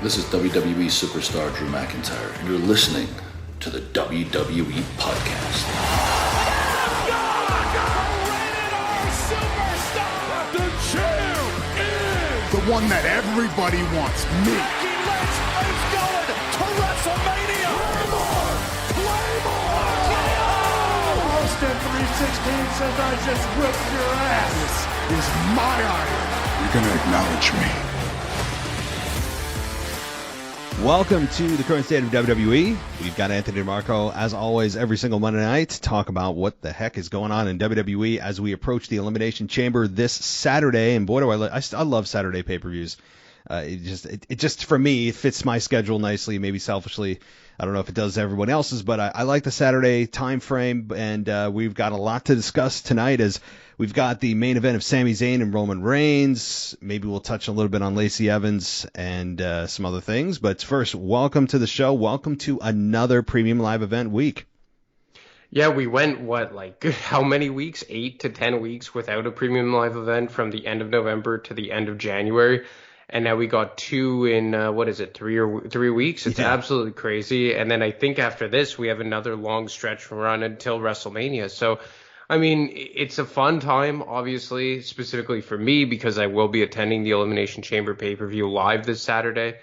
This is WWE superstar Drew McIntyre, and you're listening to the WWE Podcast. The champ is the one that everybody wants, me. Becky Lynch is going to WrestleMania. Claymore! Austin 316 says I just whipped your ass. This is my iron. You're going to acknowledge me. Welcome to the current state of WWE. We've got Anthony DeMarco, as always, every single Monday night to talk about what the heck is going on in WWE as we approach the Elimination Chamber this Saturday. And boy, do I love Saturday pay-per-views. It just, for me, it fits my schedule nicely, maybe selfishly. I don't know if it does everyone else's, but I like the Saturday time frame, and we've got a lot to discuss tonight as we've got the main event of Sami Zayn and Roman Reigns. Maybe we'll touch a little bit on Lacey Evans and some other things. But first, welcome to the show. Welcome to another Premium Live Event week. Yeah, we went, how many weeks? 8 to 10 weeks without a Premium Live Event from the end of November to the end of January. And now we got two in, 3 weeks? It's absolutely crazy. And then I think after this, we have another long stretch run until WrestleMania. So, I mean, it's a fun time, obviously, specifically for me, because I will be attending the Elimination Chamber pay-per-view live this Saturday.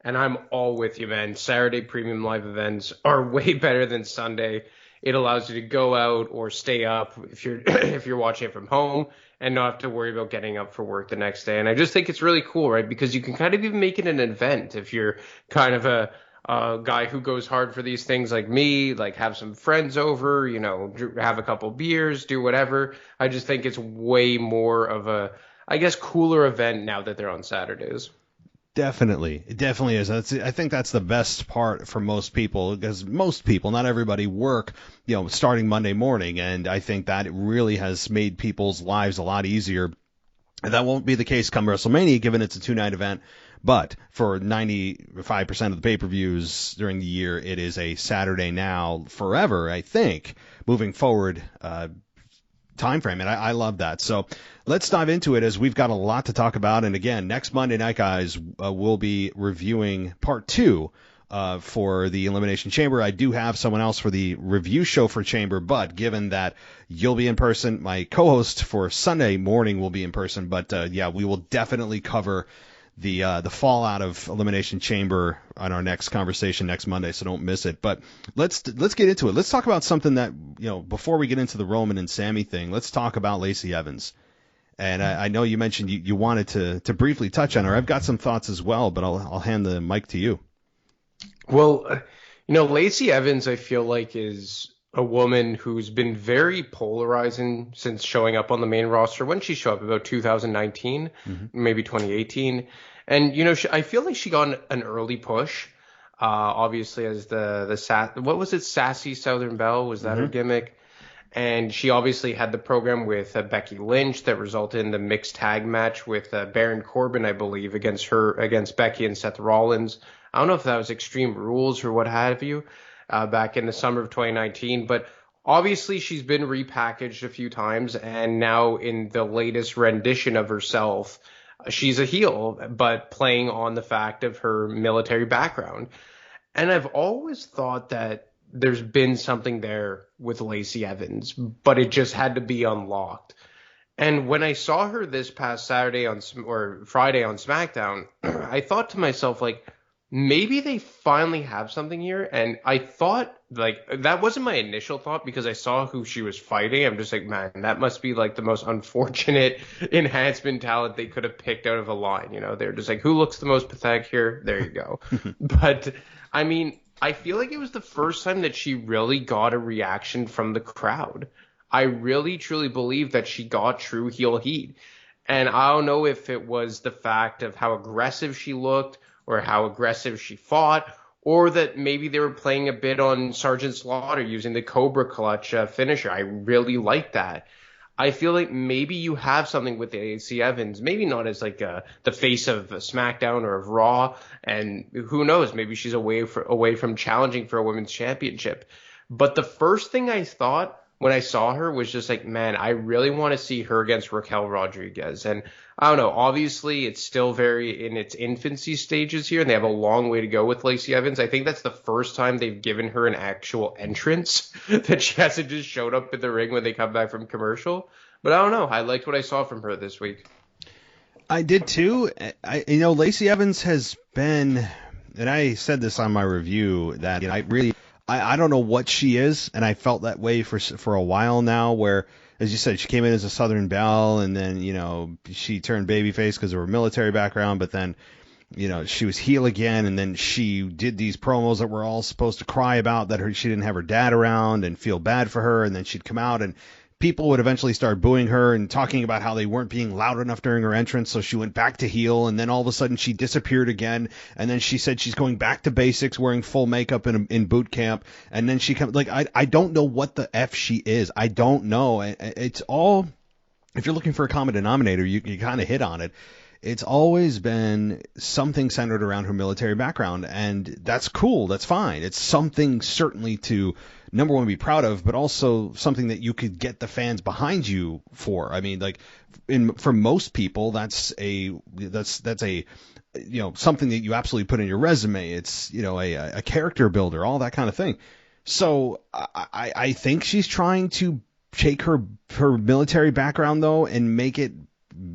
And I'm all with you, man. Saturday Premium Live events are way better than Sunday. It allows you to go out or stay up if you're watching it from home and not have to worry about getting up for work the next day. And I just think it's really cool, right? Because you can kind of even make it an event if you're kind of a guy who goes hard for these things like me, like have some friends over, have a couple beers, do whatever. I just think it's way more of a, cooler event now that they're on Saturdays. Definitely. It definitely is. I think that's the best part for most people, because most people, not everybody, work, starting Monday morning. And I think that it really has made people's lives a lot easier. And that won't be the case come WrestleMania, given it's a 2-night event. But for 95% of the pay-per-views during the year, it is a Saturday now forever, I think, moving forward time frame. And I love that. So let's dive into it as we've got a lot to talk about. And again, next Monday night, guys, we'll be reviewing part 2 for the Elimination Chamber. I do have someone else for the review show for Chamber, but given that you'll be in person, my co-host for Sunday morning will be in person. But we will definitely cover the fallout of Elimination Chamber on our next conversation next Monday, so don't miss it. But let's get into it. Let's talk about something that, before we get into the Roman and Sami thing, let's talk about Lacey Evans. And I know you mentioned you wanted to briefly touch on her. I've got some thoughts as well, but I'll hand the mic to you. Well, Lacey Evans, I feel like, is a woman who's been very polarizing since showing up on the main roster. When she showed up, about 2019, maybe 2018. And, I feel like she got an early push, obviously, as the Sassy Southern Belle? Was that her gimmick? And she obviously had the program with Becky Lynch that resulted in the mixed tag match with Baron Corbin, I believe, against Becky and Seth Rollins. I don't know if that was Extreme Rules or what have you. Back in the summer of 2019, but obviously she's been repackaged a few times, and now in the latest rendition of herself, she's a heel, but playing on the fact of her military background. And I've always thought that there's been something there with Lacey Evans, but it just had to be unlocked. And when I saw her this past Friday on SmackDown, I thought to myself, maybe they finally have something here. And I thought, that wasn't my initial thought because I saw who she was fighting. I'm just like, man, that must be the most unfortunate enhancement talent they could have picked out of a line. They're just like, who looks the most pathetic here? There you go. But I mean, I feel like it was the first time that she really got a reaction from the crowd. I really, truly believe that she got true heel heat. And I don't know if it was the fact of how aggressive she looked, or how aggressive she fought, or that maybe they were playing a bit on Sergeant Slaughter using the Cobra Clutch finisher. I really like that. I feel like maybe you have something with Lacey Evans, maybe not as the face of SmackDown or of Raw, and who knows, maybe she's away from challenging for a women's championship. But the first thing I thought when I saw her was just like, man, I really want to see her against Raquel Rodriguez. And I don't know, obviously it's still very in its infancy stages here, and they have a long way to go with Lacey Evans. I think that's the first time they've given her an actual entrance, that she hasn't just showed up in the ring when they come back from commercial. But I don't know, I liked what I saw from her this week. I did too. Lacey Evans has been, and I said this on my review, that I don't know what she is, and I felt that way for a while now, where, as you said, she came in as a Southern Belle, and then, she turned babyface because of her military background, but then, she was heel again, and then she did these promos that we're all supposed to cry about, that she didn't have her dad around and feel bad for her, and then she'd come out and people would eventually start booing her and talking about how they weren't being loud enough during her entrance, so she went back to heel, and then all of a sudden she disappeared again, and then she said she's going back to basics, wearing full makeup in boot camp, and then she comes, I don't know what the F she is. I don't know. It's all, if you're looking for a common denominator, you kind of hit on it. It's always been something centered around her military background, and that's cool. That's fine. It's something certainly to, number one, be proud of, but also something that you could get the fans behind you for. I mean, for most people, that's a something that you absolutely put in your resume. It's, a character builder, all that kind of thing. So I think she's trying to take her military background, though, and make it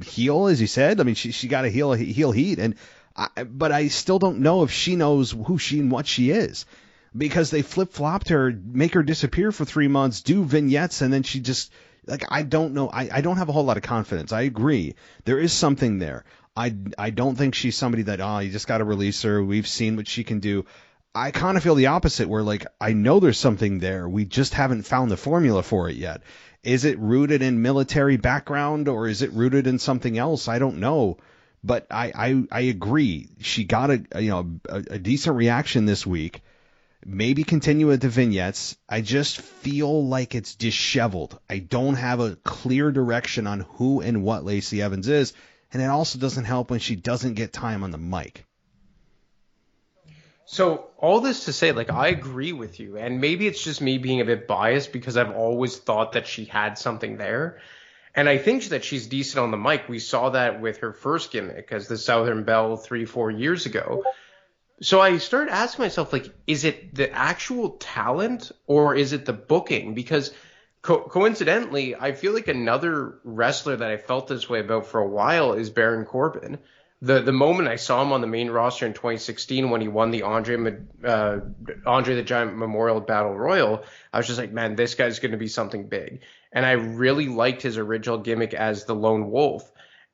heel, as you said. I mean, she got a heel heat, but I still don't know if she knows who she and what she is, because they flip-flopped her, make her disappear for 3 months, do vignettes, and then she just, I don't know. I don't have a whole lot of confidence. I agree. There is something there. I don't think she's somebody that, you just got to release her. We've seen what she can do. I kind of feel the opposite, where, I know there's something there. We just haven't found the formula for it yet. Is it rooted in military background, or is it rooted in something else? I don't know. But I agree. She got a decent reaction this week. Maybe continue with the vignettes. I just feel like it's disheveled. I don't have a clear direction on who and what Lacey Evans is. And it also doesn't help when she doesn't get time on the mic. So all this to say, I agree with you, and maybe it's just me being a bit biased because I've always thought that she had something there. And I think that she's decent on the mic. We saw that with her first gimmick as the Southern Belle 3-4 years ago. So I started asking myself, is it the actual talent or is it the booking? Because coincidentally, I feel like another wrestler that I felt this way about for a while is Baron Corbin. The moment I saw him on the main roster in 2016 when he won the Andre the Giant Memorial Battle Royal, I was just like, man, this guy's going to be something big. And I really liked his original gimmick as the Lone Wolf.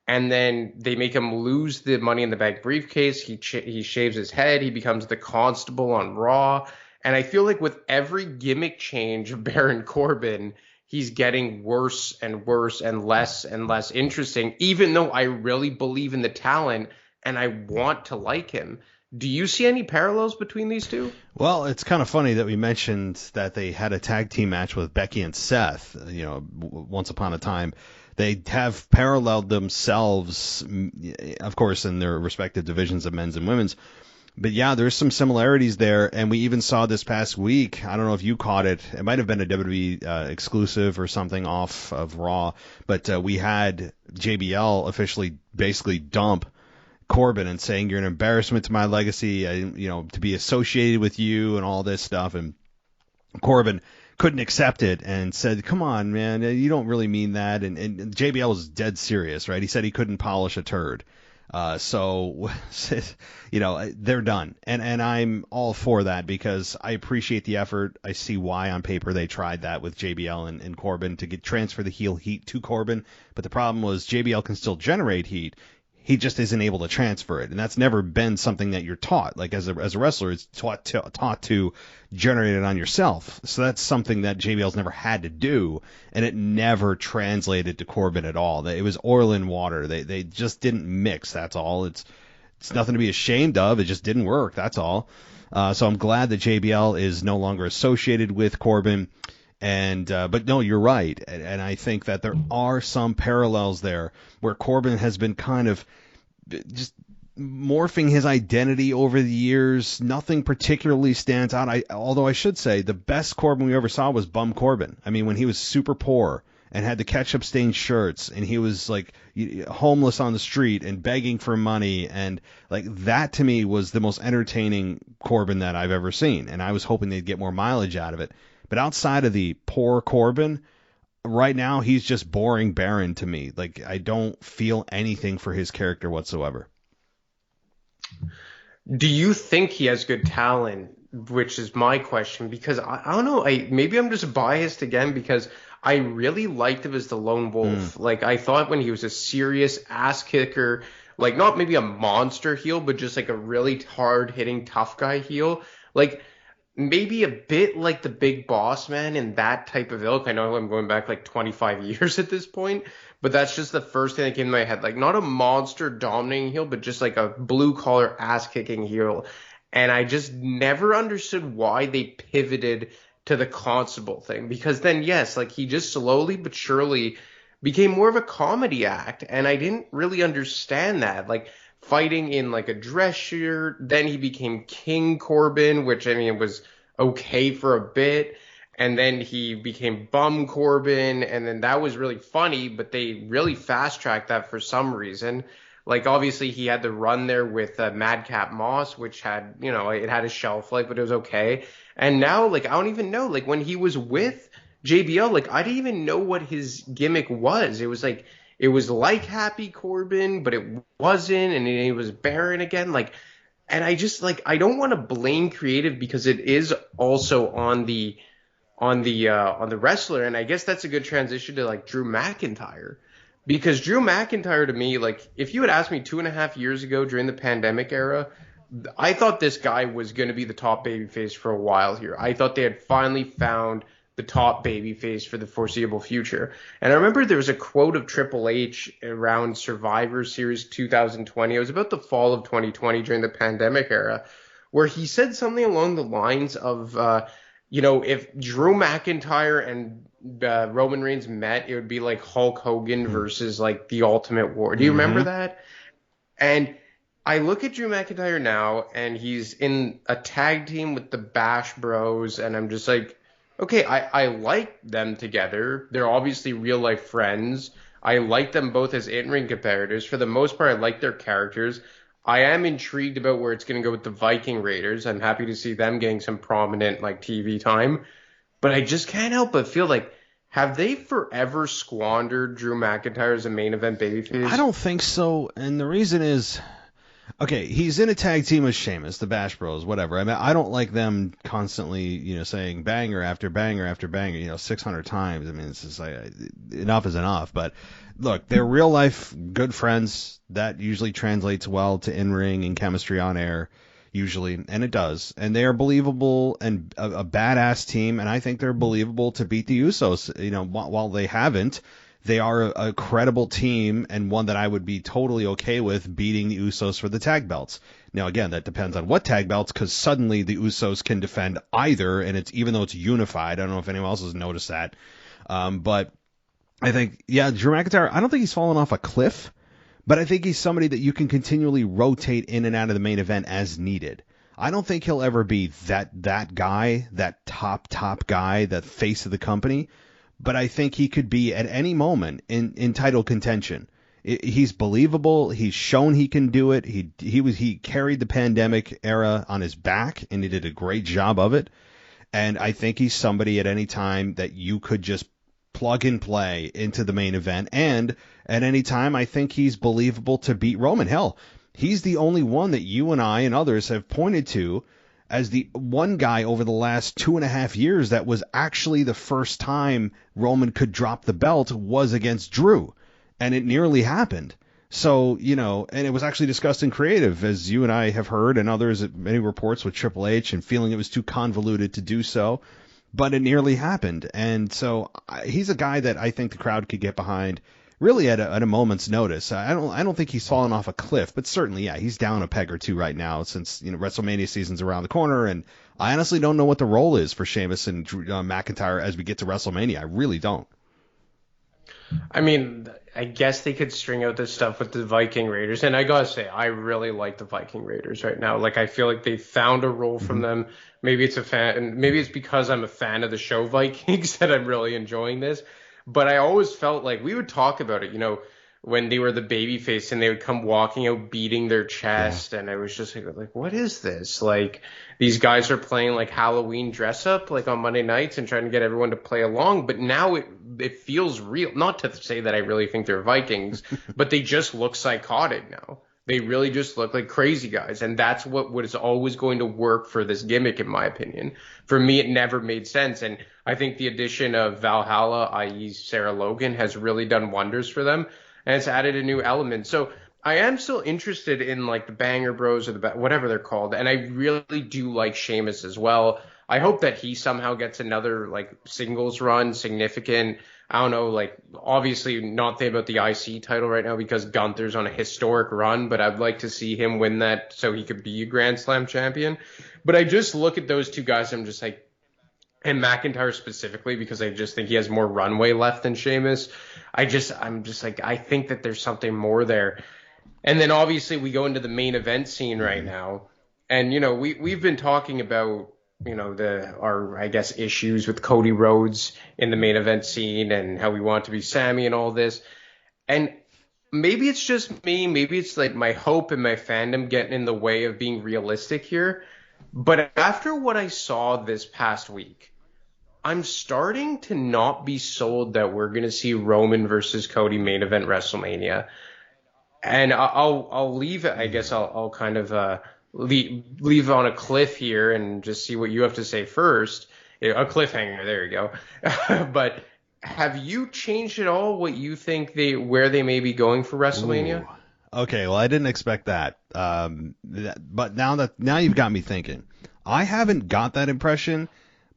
And then they make him lose the Money in the Bank briefcase. He shaves his head. He becomes the Constable on Raw. And I feel like with every gimmick change of Baron Corbin, he's getting worse and worse and less interesting, even though I really believe in the talent and I want to like him. Do you see any parallels between these two? Well, it's kind of funny that we mentioned that they had a tag team match with Becky and Seth, once upon a time. They have paralleled themselves, of course, in their respective divisions of men's and women's. But yeah, there's some similarities there, and we even saw this past week, I don't know if you caught it, it might have been a WWE exclusive or something off of Raw, but we had JBL officially basically dump Corbin and saying, you're an embarrassment to my legacy, to be associated with you and all this stuff, and Corbin couldn't accept it and said, come on, man, you don't really mean that, and JBL was dead serious, right? He said he couldn't polish a turd. So they're done. And I'm all for that because I appreciate the effort. I see why on paper they tried that with JBL and Corbin to transfer the heel heat to Corbin. But the problem was JBL can still generate heat. He just isn't able to transfer it. And that's never been something that you're taught. Like as a wrestler, it's taught to generate it on yourself. So that's something that JBL's never had to do. And it never translated to Corbin at all. It was oil and water. They just didn't mix. That's all. It's nothing to be ashamed of. It just didn't work. That's all. So I'm glad that JBL is no longer associated with Corbin. But no, you're right. And I think that there are some parallels there where Corbin has been kind of just morphing his identity over the years. Nothing particularly stands out. Although I should say the best Corbin we ever saw was Bum Corbin. I mean, when he was super poor and had the ketchup-stained shirts, and he was like homeless on the street and begging for money, and like that to me was the most entertaining Corbin that I've ever seen. And I was hoping they'd get more mileage out of it. But outside of the poor Corbin, right now he's just boring Baron to me. Like, I don't feel anything for his character whatsoever. Do you think he has good talent? Which is my question, because I don't know. Maybe I'm just biased again, because I really liked him as the lone wolf. Like, I thought when he was a serious ass kicker, like not maybe a monster heel, but just like a really hard hitting tough guy heel, like maybe a bit like the Big Boss Man in that type of ilk. I know I'm going back like 25 years at this point, but that's just the first thing that came to my head. Like, not a monster dominating heel, but just like a blue collar ass kicking heel. And I just never understood why they pivoted to the Constable thing, because then, yes, like he just slowly but surely became more of a comedy act, and I didn't really understand that. Like, fighting in like a dress shirt, then he became King Corbin, which I mean it was okay for a bit, and then he became Bum Corbin, and then that was really funny, but they really fast tracked that for some reason. Like, obviously, he had the run there with Madcap Moss, which had, you know, it had a shelf life, but it was okay. And now, like, I don't even know. Like, when he was with JBL, like, I didn't even know what his gimmick was. It was like Happy Corbin, but it wasn't, and he was Baron again. Like, and I just, like, I don't want to blame creative, because it is also on the wrestler. And I guess that's a good transition to, like, Drew McIntyre. Because Drew McIntyre, to me, like, if you had asked me 2.5 years ago during the pandemic era, I thought this guy was going to be the top babyface for a while here. I thought they had finally found the top babyface for the foreseeable future. And I remember there was a quote of Triple H around Survivor Series 2020. It was about the fall of 2020 during the pandemic era, where he said something along the lines of, you know, if Drew McIntyre and Roman Reigns met, it would be like Hulk Hogan versus like the Ultimate War. Do you remember that? And I look at Drew McIntyre now, and he's in a tag team with the Bash Bros, and I'm just like, okay, I like them together. They're obviously real life friends. I like them both as in-ring competitors. For the most part, I like their characters. I am intrigued about where it's going to go with the Viking Raiders. I'm happy to see them getting some prominent like TV time. But I just can't help but feel like, have they forever squandered Drew McIntyre as a main event babyface? I don't think so, and the reason is, okay, he's in a tag team with Sheamus, the Bash Bros, whatever. I mean, I don't like them constantly, you know, saying banger after banger after banger, you know, 600 times. I mean, it's just like, enough is enough. But look, they're real life good friends. That usually translates well to in-ring and chemistry on air, usually, and it does. And they are believable and a badass team, and I think they're believable to beat the Usos. You know, while they haven't, they are a credible team, and one that I would be totally okay with beating the Usos for the tag belts. Now, again, that depends on what tag belts, because suddenly the Usos can defend either, and it's, even though it's unified, I don't know if anyone else has noticed that. But I think, yeah, Drew McIntyre, I don't think he's fallen off a cliff, but I think he's somebody that you can continually rotate in and out of the main event as needed. I don't think he'll ever be that guy, that top guy, that face of the company. But I think he could be at any moment in title contention. He's believable. He's shown he can do it. He carried the pandemic era on his back, and he did a great job of it. And I think he's somebody at any time that you could just plug and play into the main event. And at any time, I think he's believable to beat Roman. Hell, he's the only one that you and I and others have pointed to as the one guy over the last 2.5 years that was actually the first time Roman could drop the belt was against Drew. And it nearly happened. So, you know, and it was actually discussed in creative, as you and I have heard, and others, many reports with Triple H, and feeling it was too convoluted to do so. But it nearly happened. And so he's a guy that I think the crowd could get behind really at a moment's notice. I don't think he's fallen off a cliff, but certainly, yeah, he's down a peg or two right now, since, you know, WrestleMania season's around the corner, and I honestly don't know what the role is for Sheamus and Drew McIntyre as we get to WrestleMania. I really don't. I mean, I guess they could string out this stuff with the Viking Raiders. And I gotta say, I really like the Viking Raiders right now. Like, I feel like they found a role from them. Maybe it's a fan, and maybe it's because I'm a fan of the show Vikings that I'm really enjoying this. But I always felt like we would talk about it, when they were the babyface and they would come walking out beating their chest, and I was just like, what is this? Like, these guys are playing like Halloween dress up like on Monday nights and trying to get everyone to play along, but now it feels real. Not to say that I really think they're Vikings, but they just look psychotic now. They really just look like crazy guys, and that's what is always going to work for this gimmick, in my opinion. For me, it never made sense, and I think the addition of Valhalla, i.e. Sarah Logan, has really done wonders for them, and it's added a new element. So I am still interested in like the Banger Bros or whatever they're called, and I really do like Sheamus as well. I hope that he somehow gets another like singles run, significant. I don't know, like obviously not think about the IC title right now because Gunther's on a historic run, but I'd like to see him win that so he could be a Grand Slam champion. But I just look at those two guys, I'm just like, and McIntyre specifically because I just think he has more runway left than Sheamus. I'm just like, I think that there's something more there. And then obviously we go into the main event scene right now. And, we've been talking about, our, I guess, issues with Cody Rhodes in the main event scene and how we want to be Sami and all this. And maybe it's just me. Maybe it's like my hope and my fandom getting in the way of being realistic here. But after what I saw this past week, I'm starting to not be sold that we're going to see Roman versus Cody main event WrestleMania. And I'll leave it. I guess I'll kind of leave on a cliff here and just see what you have to say first. A cliffhanger. There you go. But have you changed at all what you think where they may be going for WrestleMania? Ooh. Okay, well, I didn't expect that. But now you've got me thinking. I haven't got that impression,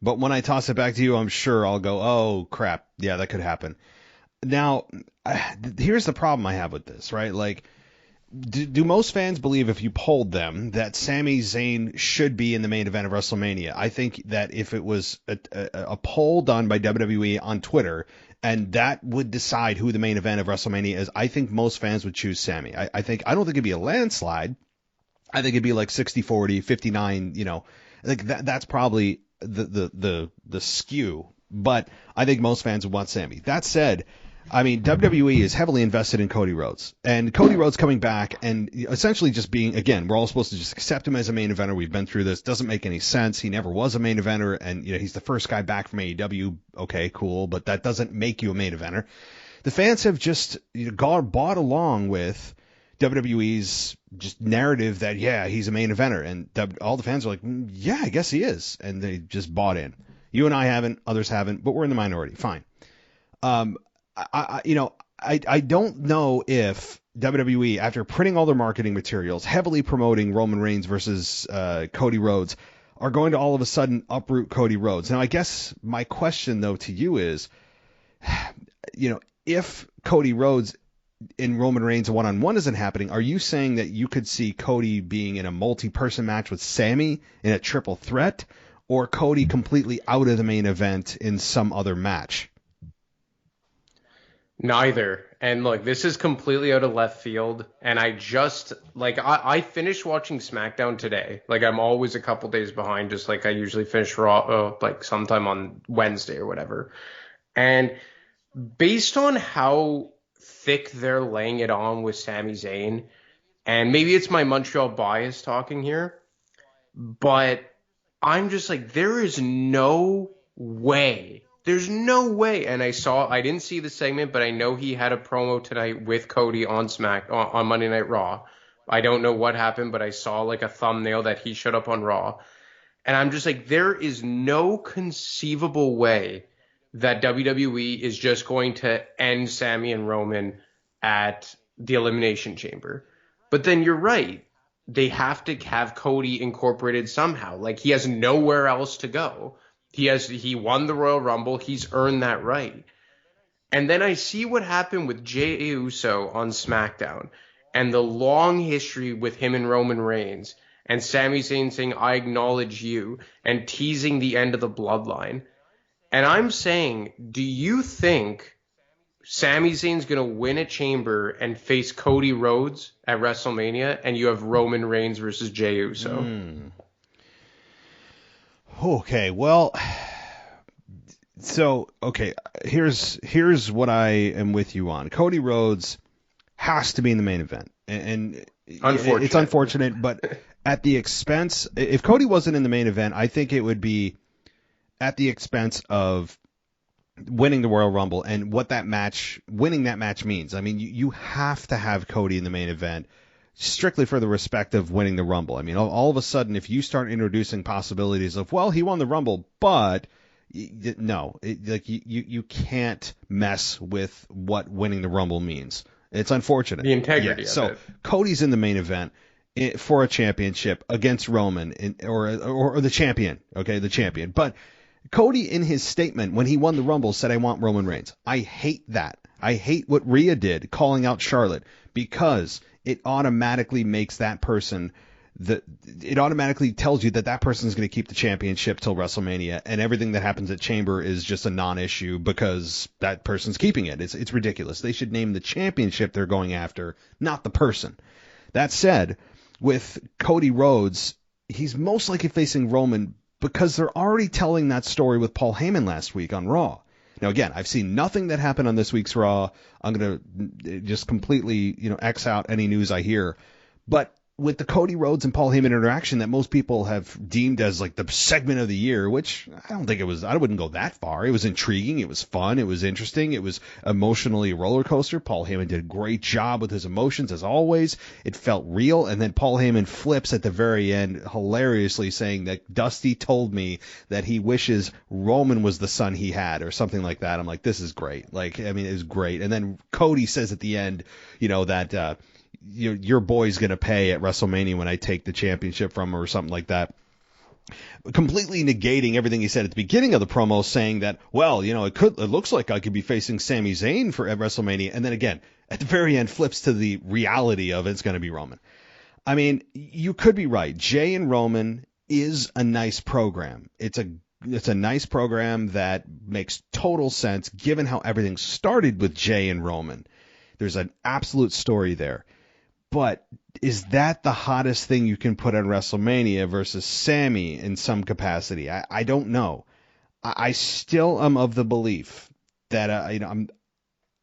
but when I toss it back to you, I'm sure I'll go, oh, crap. Yeah, that could happen. Now, here's the problem I have with this, right? Like, do most fans believe if you polled them that Sami Zayn should be in the main event of WrestleMania? I think that if it was a poll done by WWE on Twitter and that would decide who the main event of WrestleMania is, I think most fans would choose Sami. I don't think it'd be a landslide. I think it'd be like 60-40, 59, like that's probably the skew, but I think most fans would want Sami. That said, I mean, WWE is heavily invested in Cody Rhodes, and Cody Rhodes coming back and essentially just being, again, we're all supposed to just accept him as a main eventer. We've been through this. Doesn't make any sense. He never was a main eventer, and he's the first guy back from AEW. Okay, cool, but that doesn't make you a main eventer. The fans have just bought along with WWE's just narrative that, yeah, he's a main eventer, and all the fans are like, yeah, I guess he is, and they just bought in. You and I haven't, others haven't, but we're in the minority. Fine. I don't know if WWE, after printing all their marketing materials, heavily promoting Roman Reigns versus Cody Rhodes, are going to all of a sudden uproot Cody Rhodes. Now, I guess my question, though, to you is, if Cody Rhodes in Roman Reigns one-on-one isn't happening, are you saying that you could see Cody being in a multi-person match with Sami in a triple threat, or Cody completely out of the main event in some other match? Neither. And look, this is completely out of left field. And I just, I finished watching SmackDown today. Like, I'm always a couple days behind, just like I usually finish Raw, sometime on Wednesday or whatever. And based on how thick they're laying it on with Sami Zayn, and maybe it's my Montreal bias talking here, but I'm just like, there is no way. There's no way. And I didn't see the segment, but I know he had a promo tonight with Cody on on Monday Night Raw. I don't know what happened, but I saw like a thumbnail that he showed up on Raw. And I'm just like, there is no conceivable way that WWE is just going to end Sami and Roman at the Elimination Chamber. But then you're right. They have to have Cody incorporated somehow. Like, he has nowhere else to go. He won the Royal Rumble. He's earned that right. And then I see what happened with Jey Uso on SmackDown and the long history with him and Roman Reigns and Sami Zayn saying, I acknowledge you, and teasing the end of the bloodline. And I'm saying, do you think Sami Zayn's going to win a chamber and face Cody Rhodes at WrestleMania, and you have Roman Reigns versus Jey Uso. Okay, well, so, okay, here's what I am with you on. Cody Rhodes has to be in the main event. And it's unfortunate, but at the expense, if Cody wasn't in the main event, I think it would be at the expense of winning the Royal Rumble and what winning that match means. I mean, you have to have Cody in the main event strictly for the respect of winning the Rumble. I mean, all of a sudden, if you start introducing possibilities of, well, he won the Rumble, but no, you can't mess with what winning the Rumble means. It's unfortunate. The integrity of it. So Cody's in the main event for a championship against Roman or the champion. Okay, the champion. But Cody, in his statement when he won the Rumble, said, "I want Roman Reigns." I hate that. I hate what Rhea did, calling out Charlotte, because it automatically makes that person it automatically tells you that person is going to keep the championship till WrestleMania, and everything that happens at Chamber is just a non-issue because that person's keeping it. It's ridiculous. They should name the championship they're going after, not the person. That said, with Cody Rhodes, he's most likely facing Roman because they're already telling that story with Paul Heyman last week on Raw. Now, again, I've seen nothing that happened on this week's Raw. I'm going to just completely, X out any news I hear. But with the Cody Rhodes and Paul Heyman interaction that most people have deemed as like the segment of the year, which I don't think it was, I wouldn't go that far. It was intriguing. It was fun. It was interesting. It was emotionally a roller coaster. Paul Heyman did a great job with his emotions as always. It felt real. And then Paul Heyman flips at the very end, hilariously saying that Dusty told me that he wishes Roman was the son he had, or something like that. I'm like, this is great. Like, I mean, it was great. And then Cody says at the end, that, your boy's going to pay at WrestleMania when I take the championship from him, or something like that. Completely negating everything he said at the beginning of the promo, saying that, well, it looks like I could be facing Sami Zayn at WrestleMania. And then again, at the very end, flips to the reality of it's going to be Roman. I mean, you could be right. Jey and Roman is a nice program. It's a nice program that makes total sense given how everything started with Jey and Roman. There's an absolute story there. But is that the hottest thing you can put on WrestleMania versus Sami in some capacity? I don't know. I still am of the belief that I'm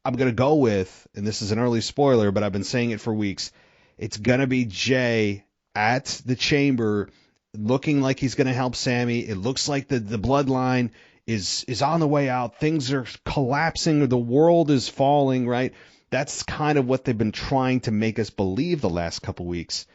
going to go with, and this is an early spoiler, but I've been saying it for weeks. It's going to be Jey at the Chamber, looking like he's going to help Sami. It looks like the bloodline is on the way out. Things are collapsing. The world is falling, right? That's kind of what they've been trying to make us believe the last couple weeks.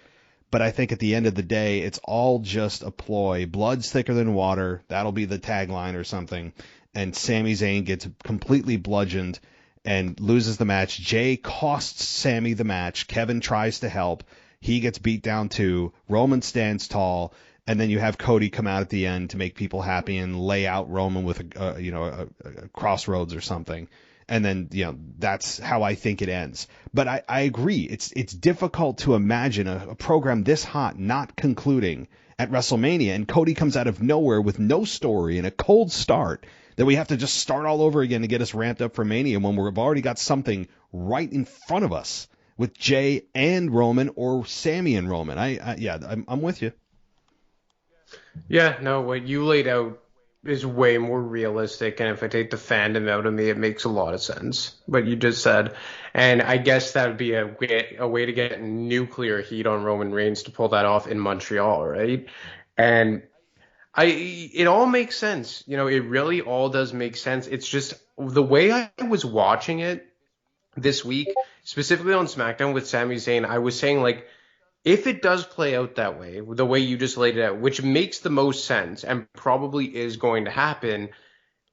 But I think at the end of the day, it's all just a ploy. Blood's thicker than water. That'll be the tagline or something. And Sami Zayn gets completely bludgeoned and loses the match. Jey costs Sami the match. Kevin tries to help. He gets beat down too. Roman stands tall. And then you have Cody come out at the end to make people happy and lay out Roman with a crossroads or something. And then, that's how I think it ends. But I agree. It's difficult to imagine a program this hot not concluding at WrestleMania, and Cody comes out of nowhere with no story and a cold start that we have to just start all over again to get us ramped up for Mania when we've already got something right in front of us with Jey and Roman, or Sami and Roman. I'm with you. Yeah, no, what you laid out is way more realistic, and if I take the fandom out of me, it makes a lot of sense what you just said. And I guess that would be a way to get nuclear heat on Roman Reigns to pull that off in Montreal, right? And it all makes sense. It really all does make sense. It's just the way I was watching it this week, specifically on SmackDown with Sami Zayn, I was saying, like, if it does play out that way, the way you just laid it out, which makes the most sense and probably is going to happen,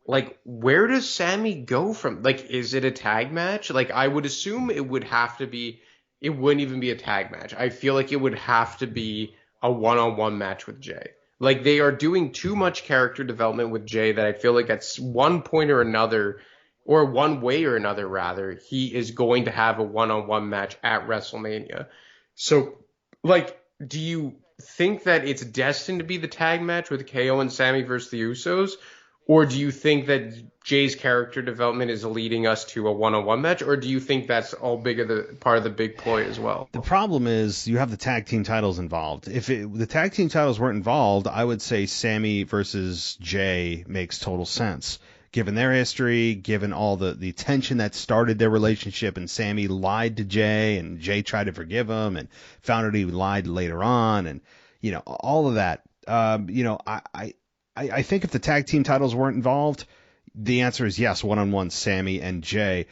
like, where does Sami go from? Like, is it a tag match? Like, I would assume it would have to be, it wouldn't even be a tag match. I feel like it would have to be a one-on-one match with Jey. Like, they are doing too much character development with Jey that I feel like at one point or another, or one way or another, rather, he is going to have a one-on-one match at WrestleMania. So, like, do you think that it's destined to be the tag match with KO and Sami versus the Usos? Or do you think that Jay's character development is leading us to a one-on-one match, or do you think that's all part of the big ploy as well? The problem is you have the tag team titles involved. If the tag team titles weren't involved, I would say Sami versus Jay makes total sense. Given their history, given all the tension that started their relationship, and Sami lied to Jay, and Jay tried to forgive him, and found out he lied later on, and all of that. I think if the tag team titles weren't involved, the answer is yes, one-on-one Sami and Jay.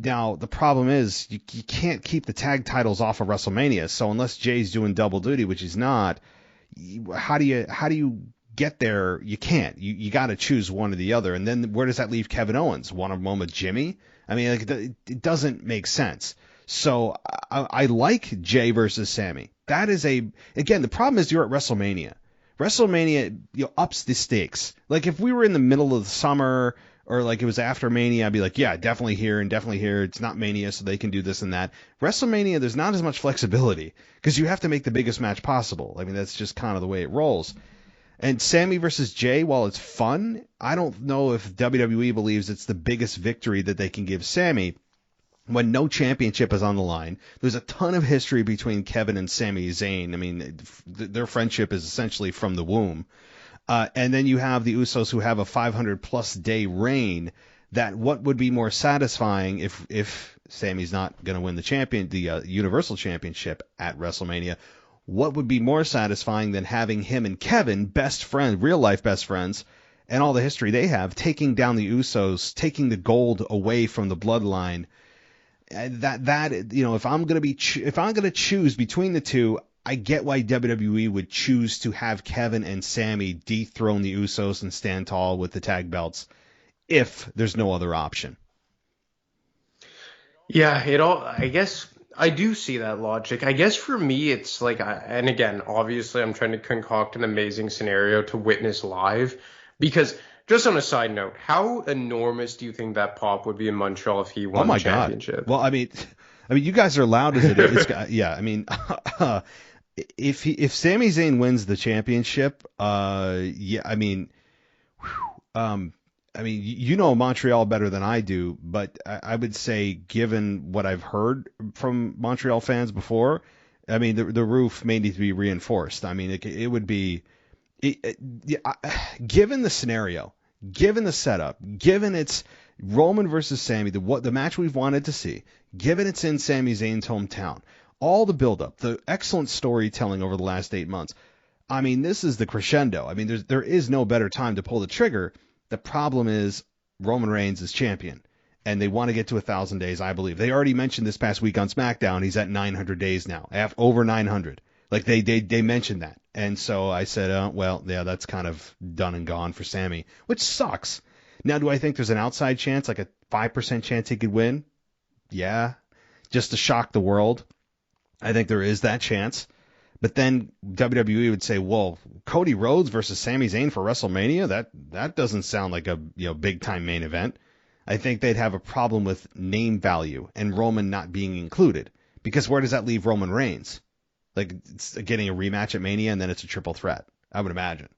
Now, the problem is you can't keep the tag titles off of WrestleMania. So unless Jay's doing double duty, which he's not, how do you get there? You can't. You got to choose one or the other. And then where does that leave Kevin Owens? One-on-one with Jimmy? I mean, it doesn't make sense. So I like Jay versus Sami. That is again, the problem is you're at WrestleMania. WrestleMania, ups the stakes. Like if we were in the middle of the summer or like it was after Mania, I'd be like, yeah, definitely here and definitely here. It's not Mania, so they can do this and that. WrestleMania, there's not as much flexibility because you have to make the biggest match possible. I mean, that's just kind of the way it rolls. And Sami versus Jay, while it's fun, I don't know if WWE believes it's the biggest victory that they can give Sami when no championship is on the line. There's a ton of history between Kevin and Sami Zayn. I mean, their friendship is essentially from the womb. And then you have the Usos who have a 500-plus day reign. That what would be more satisfying if Sami's not going to win the Universal Championship at WrestleMania? What would be more satisfying than having him and Kevin, best friends, real-life best friends, and all the history they have, taking down the Usos, taking the gold away from the bloodline? If I'm going to choose between the two, I get why WWE would choose to have Kevin and Sami dethrone the Usos and stand tall with the tag belts if there's no other option. Yeah, I guess I do see that logic. I guess for me, it's like, and again, obviously I'm trying to concoct an amazing scenario to witness live because just on a side note, how enormous do you think that pop would be in Montreal if he won the championship? God. Well, I mean, you guys are loud as it is. Yeah, I mean, if Sami Zayn wins the championship, yeah, I mean, Montreal better than I do, but I would say, given what I've heard from Montreal fans before, I mean, the roof may need to be reinforced. I mean, it would be, given the scenario, given the setup, given it's Roman versus Sami, the match we've wanted to see, given it's in Sami Zayn's hometown, all the buildup, the excellent storytelling over the last 8 months. I mean, this is the crescendo. I mean, there is no better time to pull the trigger. The problem is Roman Reigns is champion, and they want to get to 1,000 days, I believe. They already mentioned this past week on SmackDown he's at 900 days now, over 900. Like they mentioned that. And so I said, well, yeah, that's kind of done and gone for Sami, which sucks. Now, do I think there's an outside chance, like a 5% chance he could win? Yeah, just to shock the world. I think there is that chance. But then WWE would say, well, Cody Rhodes versus Sami Zayn for WrestleMania? That doesn't sound like a big time main event. I think they'd have a problem with name value and Roman not being included. Because where does that leave Roman Reigns? Like it's getting a rematch at Mania and then it's a triple threat, I would imagine.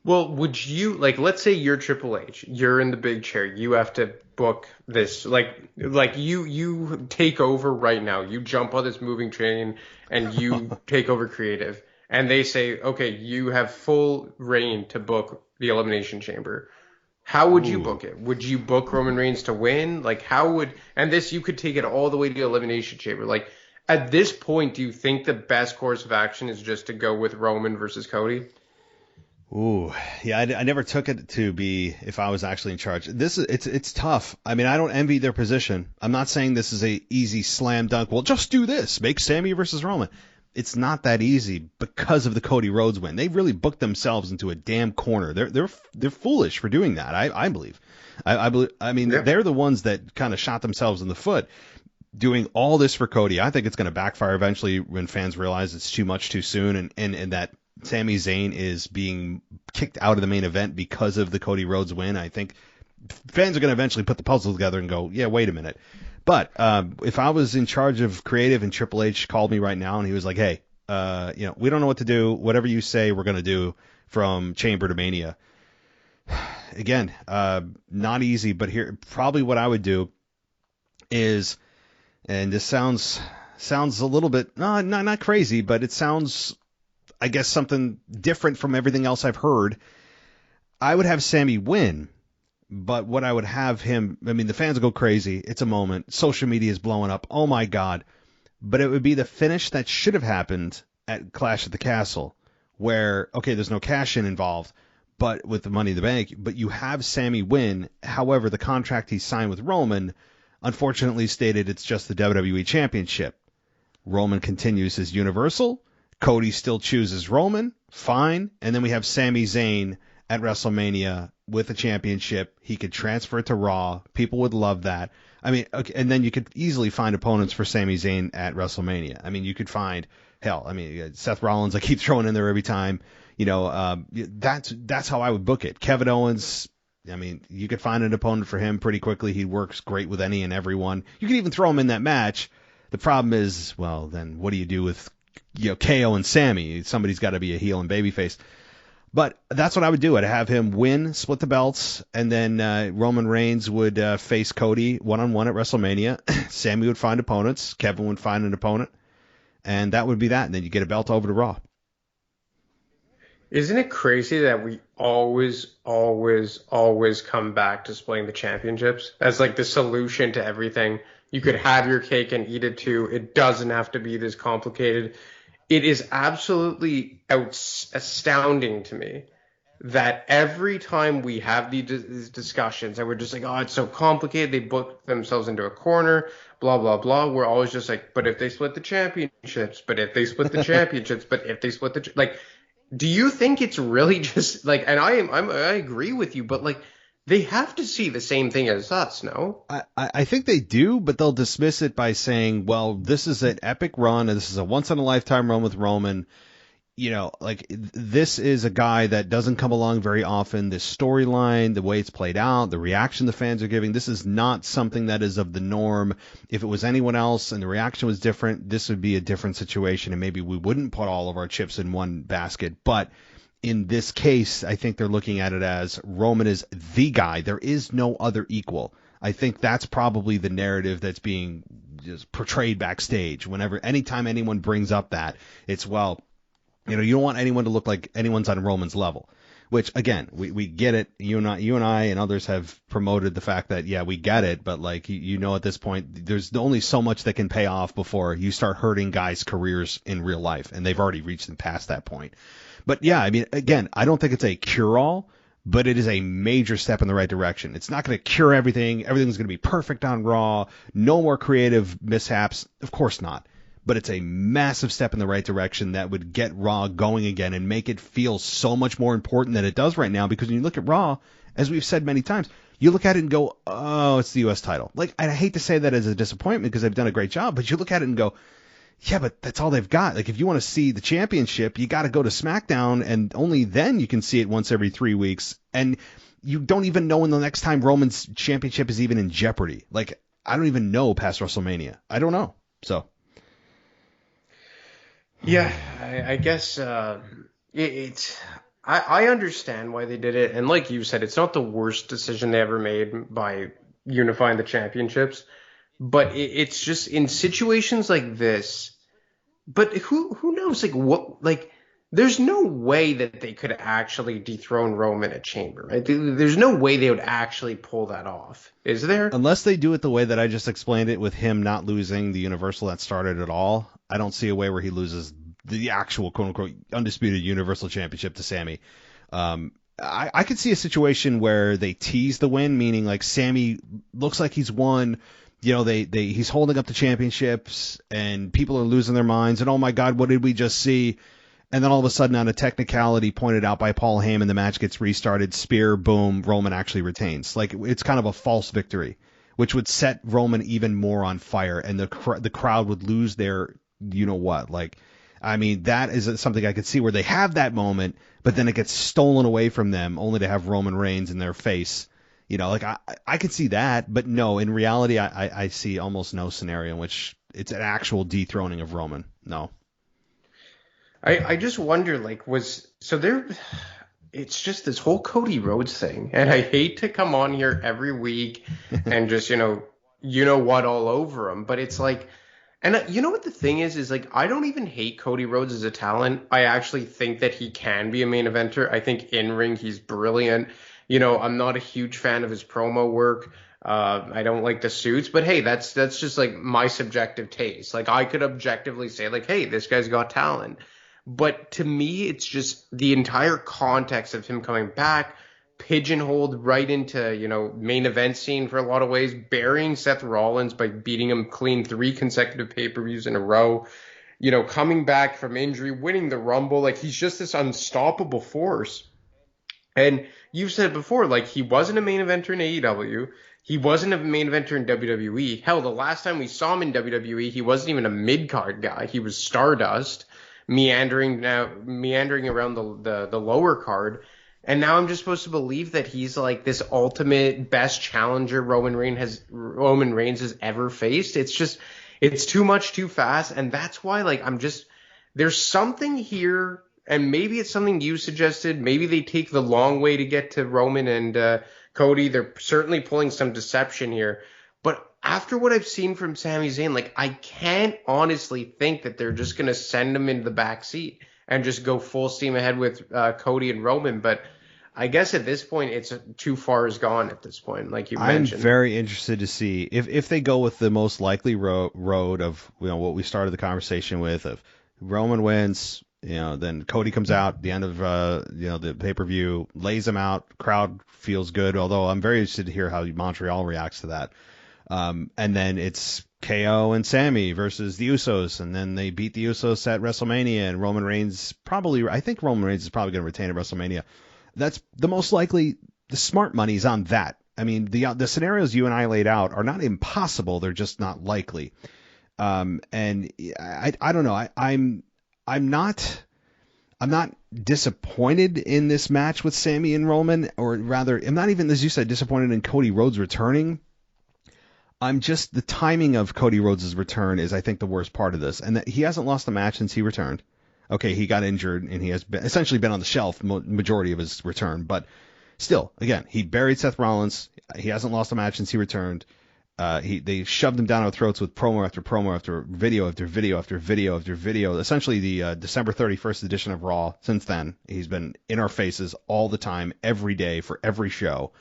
Well, would you, like, let's say you're Triple H, you're in the big chair, you have to book this, like you take over right now, you jump on this moving train and you take over creative, and they say, okay, you have full reign to book the Elimination Chamber. How would you book it? Would you book Roman Reigns to win? Like, and this, you could take it all the way to Elimination Chamber. Like, at this point, do you think the best course of action is just to go with Roman versus Cody? Ooh, yeah, I never took it to be if I was actually in charge. It's tough. I mean, I don't envy their position. I'm not saying this is a easy slam dunk. Well, just do this. Make Sami versus Roman. It's not that easy because of the Cody Rhodes win. They really booked themselves into a damn corner. They're foolish for doing that. I believe. I mean, they're the ones that kind of shot themselves in the foot doing all this for Cody. I think it's going to backfire eventually when fans realize it's too much too soon and that Sami Zayn is being kicked out of the main event because of the Cody Rhodes win. I think fans are going to eventually put the puzzle together and go, yeah, wait a minute. But if I was in charge of creative and Triple H called me right now and he was like, hey, we don't know what to do. Whatever you say, we're going to do from Chamber to Mania. Again, not easy, but here probably what I would do is, and this sounds a little bit not crazy, but it sounds, I guess, something different from everything else I've heard. I would have Sami win, but what I would have him, I mean, the fans will go crazy. It's a moment. Social media is blowing up. Oh my God. But it would be the finish that should have happened at Clash at the Castle, where, okay, there's no cash in involved, but with the Money in the Bank, but you have Sami win. However, the contract he signed with Roman unfortunately stated it's just the WWE Championship. Roman continues his Universal. Cody still chooses Roman. Fine. And then we have Sami Zayn at WrestleMania with a championship. He could transfer it to Raw. People would love that. I mean, okay, and then you could easily find opponents for Sami Zayn at WrestleMania. I mean, you could find, hell, I mean, Seth Rollins, I keep throwing in there every time. You know, that's how I would book it. Kevin Owens, I mean, you could find an opponent for him pretty quickly. He works great with any and everyone. You could even throw him in that match. The problem is, well, then what do you do with, you know, KO and Sami? Somebody's got to be a heel and babyface. But that's what I would do. I'd have him win, split the belts, and then Roman Reigns would face Cody one-on-one at WrestleMania. Sami would find opponents. Kevin would find an opponent. And that would be that. And then you get a belt over to Raw. Isn't it crazy that we always come back to splitting the championships as like the solution to everything? You could have your cake and eat it too. It doesn't have to be this complicated. It is absolutely astounding to me that every time we have these discussions and we're just like, oh, it's so complicated. They book themselves into a corner, blah, blah, blah. We're always just like, but if they split the championships, but if they split the championships, but if they split the, like, do you think it's really just like, and I agree with you, but like, they have to see the same thing as us, no? I think they do, but they'll dismiss it by saying, well, this is an epic run, and this is a once-in-a-lifetime run with Roman. You know, like, this is a guy that doesn't come along very often. This storyline, the way it's played out, the reaction the fans are giving, this is not something that is of the norm. If it was anyone else and the reaction was different, this would be a different situation, and maybe we wouldn't put all of our chips in one basket. But in this case, I think they're looking at it as Roman is the guy. There is no other equal. I think that's probably the narrative that's being just portrayed backstage. Anytime anyone brings up that, it's, well, you know, you don't want anyone to look like anyone's on Roman's level. Which, again, we get it. You and I and others have promoted the fact that, yeah, we get it, but like you know, at this point, there's only so much that can pay off before you start hurting guys' careers in real life, and they've already reached and past that point. But yeah, I mean, again, I don't think it's a cure-all, but it is a major step in the right direction. It's not going to cure everything. Everything's going to be perfect on Raw. No more creative mishaps. Of course not. But it's a massive step in the right direction that would get Raw going again and make it feel so much more important than it does right now. Because when you look at Raw, as we've said many times, you look at it and go, oh, it's the U.S. title. Like, I hate to say that as a disappointment because they've done a great job, but you look at it and go, yeah, but that's all they've got. Like, if you want to see the championship, you got to go to SmackDown, and only then you can see it once every 3 weeks. And you don't even know when the next time Roman's championship is even in jeopardy. Like, I don't even know past WrestleMania. I don't know. So. Yeah, I guess it's. I understand why they did it, and like you said, it's not the worst decision they ever made by unifying the championships, but it's just in situations like this. But who knows? Like what? Like there's no way that they could actually dethrone Roman at Chamber, right? There's no way they would actually pull that off, is there? Unless they do it the way that I just explained it, with him not losing the Universal that started it all. I don't see a way where he loses the actual quote-unquote undisputed Universal Championship to Sami. I could see a situation where they tease the win, meaning like Sami looks like he's won. You know, he's holding up the championships, and people are losing their minds. And oh my God, what did we just see? And then all of a sudden, on a technicality pointed out by Paul Heyman, the match gets restarted. Spear, boom, Roman actually retains. Like, it's kind of a false victory, which would set Roman even more on fire, and the crowd would lose their, you know what, like. I mean, that is something I could see where they have that moment, but then it gets stolen away from them, only to have Roman Reigns in their face. You know, like I could see that, but no, in reality, I see almost no scenario in which it's an actual dethroning of Roman. No. I just wonder, like, it's just this whole Cody Rhodes thing. And I hate to come on here every week and just, you know what, all over him. But it's like, and you know what the thing is like, I don't even hate Cody Rhodes as a talent. I actually think that he can be a main eventer. I think in ring, he's brilliant. I'm not a huge fan of his promo work. I don't like the suits, but hey, that's just like my subjective taste. Like I could objectively say like, hey, this guy's got talent. But to me, it's just the entire context of him coming back, pigeonholed right into, main event scene for a lot of ways, burying Seth Rollins by beating him clean 3 consecutive pay-per-views in a row, coming back from injury, winning the Rumble. Like he's just this unstoppable force. And you've said before, like he wasn't a main eventer in AEW. He wasn't a main eventer in WWE. Hell, the last time we saw him in WWE, he wasn't even a mid-card guy. He was Stardust, meandering around the lower card. And now I'm just supposed to believe that he's like this ultimate best challenger Roman Reigns has ever faced. It's too much too fast. And that's why like there's something here, and maybe it's something you suggested. Maybe they take the long way to get to Roman and Cody. They're certainly pulling some deception here. But after what I've seen from Sami Zayn, like I can't honestly think that they're just going to send him into the back seat and just go full steam ahead with Cody and Roman. But I guess at this point, it's too far is gone at this point, like you mentioned. I'm very interested to see if they go with the most likely road of what we started the conversation with, of Roman wins, then Cody comes out at the end of the pay-per-view, lays him out, crowd feels good, although I'm very interested to hear how Montreal reacts to that. And then it's KO and Sami versus the Usos, and then they beat the Usos at WrestleMania, and I think Roman Reigns is probably going to retain at WrestleMania. That's the most likely. The smart money's on that. I mean, the scenarios you and I laid out are not impossible. They're just not likely. And I don't know. I'm not disappointed in this match with Sami and Roman, or rather, I'm not even, as you said, disappointed in Cody Rhodes returning. I'm just, the timing of Cody Rhodes' return is, I think, the worst part of this, and that he hasn't lost a match since he returned. Okay, he got injured, and he has essentially been on the shelf majority of his return, but still, again, he buried Seth Rollins. He hasn't lost a match since he returned. They shoved him down our throats with promo after promo after video after video after video after video. Essentially, the December 31st edition of Raw. Since then, he's been in our faces all the time, every day for every show.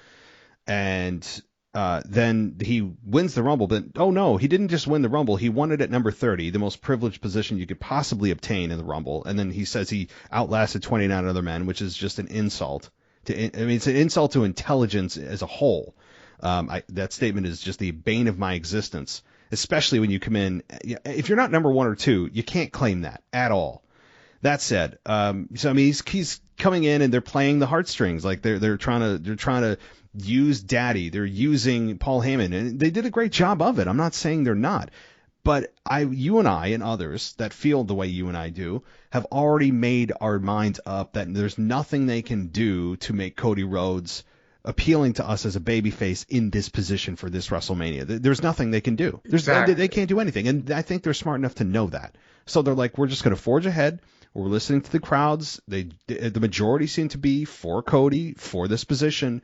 And then he wins the Rumble. But oh no, he didn't just win the Rumble. He won it at number 30, the most privileged position you could possibly obtain in the Rumble. And then he says he outlasted 29 other men, which is just an insult. It's an insult to intelligence as a whole. That statement is just the bane of my existence, especially when you come in. If you're not number 1 or 2, you can't claim that at all. That said, so I mean, he's coming in and they're playing the heartstrings, like they're trying to use Daddy. They're using Paul Heyman, and they did a great job of it. I'm not saying they're not, but you and I and others that feel the way you and I do have already made our minds up that there's nothing they can do to make Cody Rhodes appealing to us as a babyface in this position for this WrestleMania. There's nothing they can do. Exactly. They can't do anything, and I think they're smart enough to know that. So they're like, we're just going to forge ahead. We're listening to the crowds. The majority seem to be for Cody, for this position,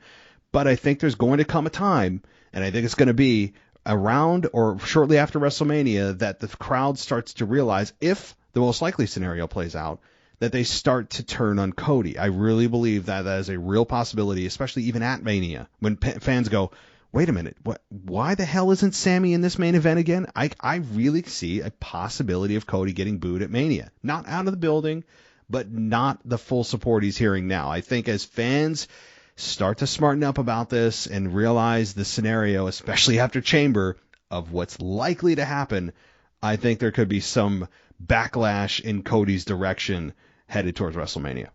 but I think there's going to come a time, and I think it's going to be around or shortly after WrestleMania, that the crowd starts to realize, if the most likely scenario plays out, that they start to turn on Cody. I really believe that is a real possibility, especially even at Mania, when fans go, wait a minute, why the hell isn't Sami in this main event again? I really see a possibility of Cody getting booed at Mania. Not out of the building, but not the full support he's hearing now. I think as fans start to smarten up about this and realize the scenario, especially after Chamber, of what's likely to happen, I think there could be some backlash in Cody's direction headed towards WrestleMania.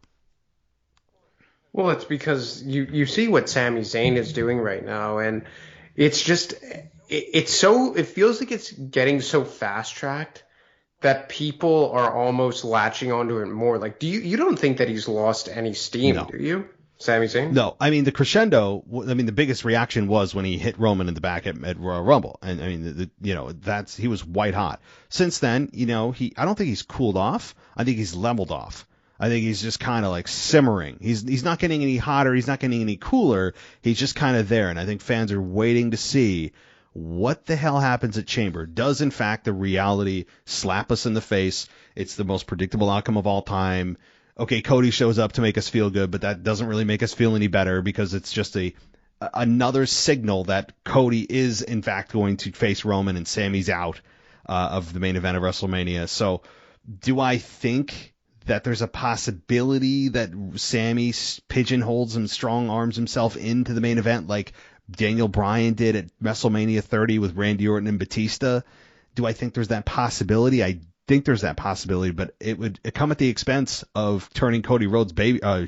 Well, it's because you see what Sami Zayn is doing right now, and it's just it feels like it's getting so fast tracked that people are almost latching onto it more. Like, you don't think that he's lost any steam, No. do you, Sami Zayn? No, I mean the crescendo. I mean the biggest reaction was when he hit Roman in the back at Royal Rumble, and I mean he was white hot. Since then, I don't think he's cooled off. I think he's leveled off. I think he's just kind of like simmering. He's not getting any hotter. He's not getting any cooler. He's just kind of there. And I think fans are waiting to see what the hell happens at Chamber. Does, in fact, the reality slap us in the face? It's the most predictable outcome of all time. Okay, Cody shows up to make us feel good, but that doesn't really make us feel any better because it's just another signal that Cody is, in fact, going to face Roman and Sami's out of the main event of WrestleMania. So do I think that there's a possibility that Sami pigeonholes and strong arms himself into the main event like Daniel Bryan did at WrestleMania 30 with Randy Orton and Batista? Do I think there's that possibility? I think there's that possibility, but it would come at the expense of turning Cody Rhodes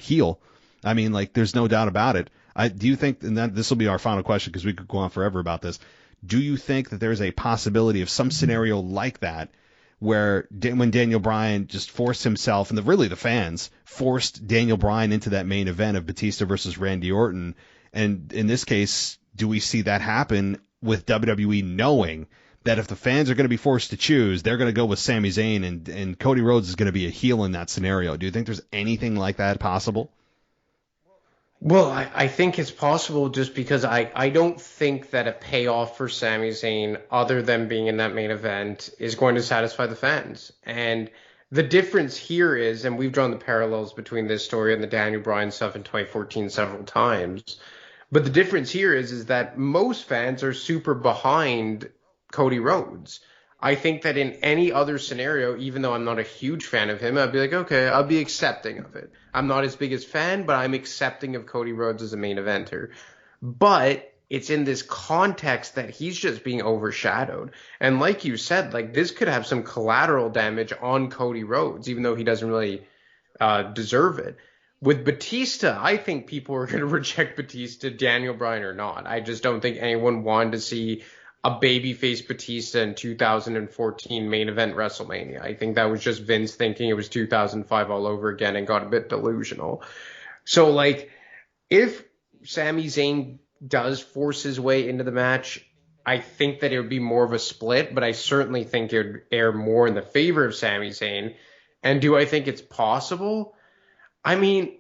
heel. I mean, like, there's no doubt about it. Do you think, and this will be our final question because we could go on forever about this, do you think that there's a possibility of some scenario like that where when Daniel Bryan just forced himself, and the fans forced Daniel Bryan into that main event of Batista versus Randy Orton, and in this case, do we see that happen with WWE knowing that if the fans are going to be forced to choose, they're going to go with Sami Zayn and Cody Rhodes is going to be a heel in that scenario? Do you think there's anything like that possible? Well, I think it's possible just because I don't think that a payoff for Sami Zayn, other than being in that main event, is going to satisfy the fans. And the difference here is, and we've drawn the parallels between this story and the Daniel Bryan stuff in 2014 several times, but the difference here is that most fans are super behind Cody Rhodes. I think that in any other scenario, even though I'm not a huge fan of him, I'd be like, okay, I'll be accepting of it. I'm not his biggest fan, but I'm accepting of Cody Rhodes as a main eventer. But it's in this context that he's just being overshadowed. And like you said, like, this could have some collateral damage on Cody Rhodes, even though he doesn't really deserve it. With Batista, I think people are going to reject Batista, Daniel Bryan or not. I just don't think anyone wanted to see a babyface Batista in 2014 main event WrestleMania. I think that was just Vince thinking it was 2005 all over again and got a bit delusional. So, like, if Sami Zayn does force his way into the match, I think that it would be more of a split, but I certainly think it would err more in the favor of Sami Zayn. And do I think it's possible? I mean,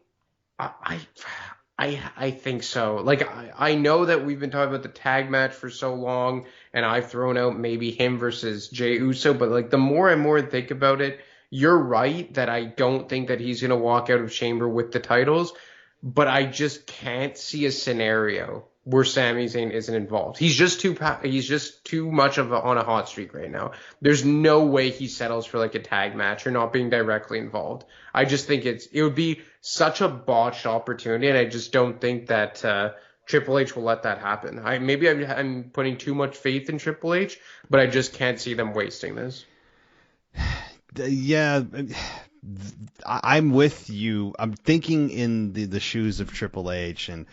I think so. Like, I know that we've been talking about the tag match for so long, and I've thrown out maybe him versus Jey Uso, but, like, the more and more I think about it, you're right that I don't think that he's going to walk out of Chamber with the titles, but I just can't see a scenario where Sami Zayn isn't involved. He's just too much on a hot streak right now. There's no way he settles for, like, a tag match or not being directly involved. I just think it would be such a botched opportunity, and I just don't think that Triple H will let that happen. Maybe I'm putting too much faith in Triple H, but I just can't see them wasting this. Yeah, I'm with you. I'm thinking in the shoes of Triple H, and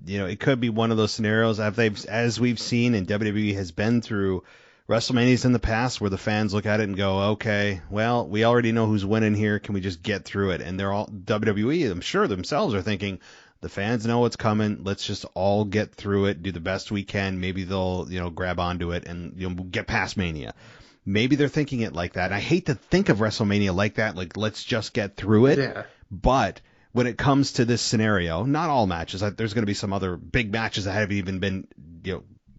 it could be one of those scenarios as we've seen, and WWE has been through WrestleManias in the past where the fans look at it and go, okay, well, we already know who's winning here. Can we just get through it? And they're all, WWE, I'm sure themselves are thinking, the fans know what's coming. Let's just all get through it, do the best we can. Maybe they'll, grab onto it and get past Mania. Maybe they're thinking it like that. And I hate to think of WrestleMania like that, like, let's just get through it. Yeah. But when it comes to this scenario, not all matches, there's going to be some other big matches that haven't even been,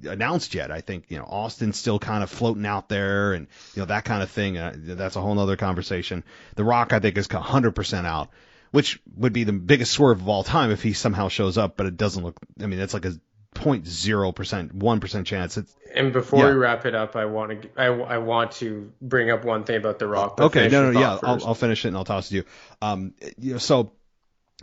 announced yet. I think, Austin's still kind of floating out there and, that kind of thing. That's a whole nother conversation. The Rock, I think, is 100% out, which would be the biggest swerve of all time if he somehow shows up, but it doesn't look, that's like a 0.0%, 1% chance. And before we wrap it up, I want to bring up one thing about The Rock. Okay, I'll finish it and I'll toss it to you. So